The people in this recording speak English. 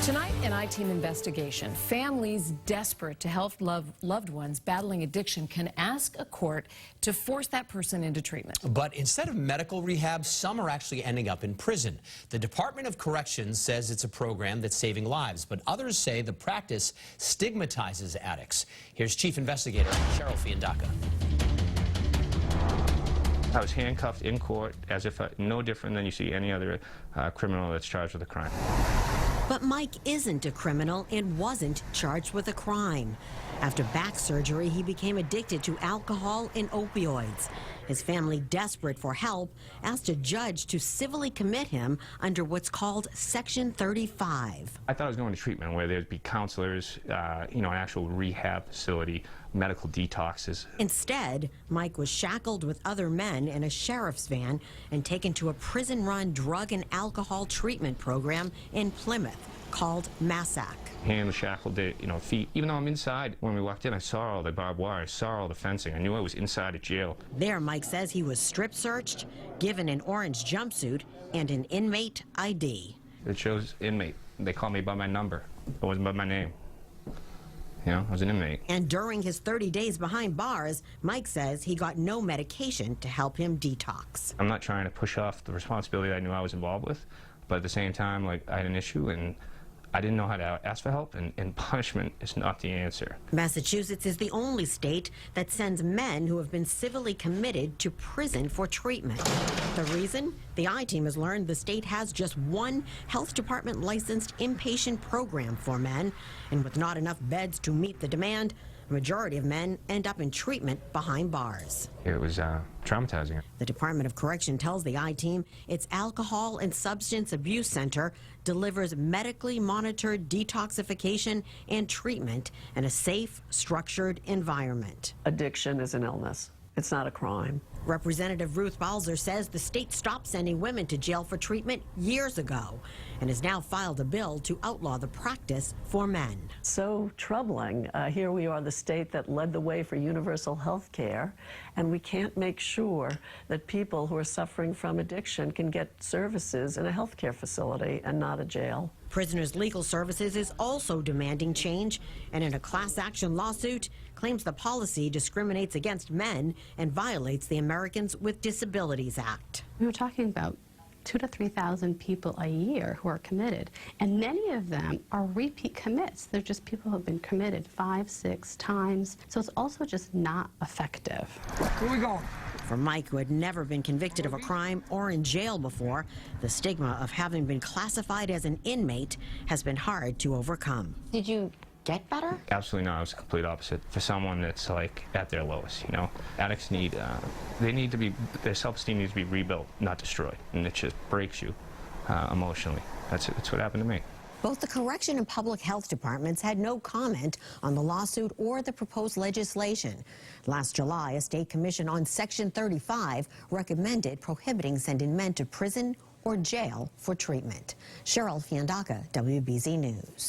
Tonight, an I-Team investigation. Families desperate to help loved ones battling addiction can ask a court to force that person into treatment. But instead of medical rehab, some are actually ending up in prison. The Department of Corrections says it's a program that's saving lives, but others say the practice stigmatizes addicts. Here's Chief Investigator Cheryl Fiandaca. I was handcuffed in court as if no different than you see any other criminal that's charged with a crime. But Mike isn't a criminal and wasn't charged with a crime. After back surgery, he became addicted to alcohol and opioids. His family, desperate for help, asked a judge to civilly commit him under what's called Section 35. I thought I was going to treatment where there'd be counselors, an actual rehab facility, medical detoxes. Instead, Mike was shackled with other men in a sheriff's van and taken to a prison-run drug and alcohol treatment program in Plymouth called Massac. Hands shackled to, feet. Even though I'm inside, when we walked in, I saw all the barbed wire, I saw all the fencing. I knew I was inside a jail. There, Mike says he was strip-searched, given an orange jumpsuit, and an inmate ID. It shows inmate. They call me by my number. It wasn't by my name. I was an inmate. And during his 30 days behind bars, Mike says he got no medication to help him detox. I'm not trying to push off the responsibility I knew I was involved with, but at the same time, I had an issue, and I didn't know how to ask for help, and punishment is not the answer. Massachusetts is the only state that sends men who have been civilly committed to prison for treatment. The reason? The I-Team has learned the state has just one health department licensed inpatient program for men, and with not enough beds to meet the demand, a majority of men end up in treatment behind bars. It was traumatizing. The Department of Correction tells the I-Team its Alcohol and Substance Abuse Center delivers medically monitored detoxification and treatment in a safe, structured environment. Addiction is an illness. It's not a crime. Representative Ruth Balzer says the state stopped sending women to jail for treatment years ago and has now filed a bill to outlaw the practice for men. So troubling. Here we are, the state that led the way for universal health care, and we can't make sure that people who are suffering from addiction can get services in a health care facility and not a jail. Prisoners Legal Services is also demanding change, and in a class action lawsuit, claims the policy discriminates against men and violates the Americans with Disabilities Act. We were talking about 2,000 to 3,000 people a year who are committed, and many of them are repeat commits. They're just people who have been committed 5, 6 times, so it's also just not effective. Where are we going? For Mike, who had never been convicted of a crime or in jail before, the stigma of having been classified as an inmate has been hard to overcome. Did you get better? Absolutely not. It was the complete opposite. For someone that's at their lowest, addicts need, their self-esteem needs to be rebuilt, not destroyed, and it just breaks you emotionally. That's what happened to me. Both the Correction and Public Health Departments had no comment on the lawsuit or the proposed legislation. Last July, a state commission on Section 35 recommended prohibiting sending men to prison or jail for treatment. Cheryl Fiandaca, WBZ News.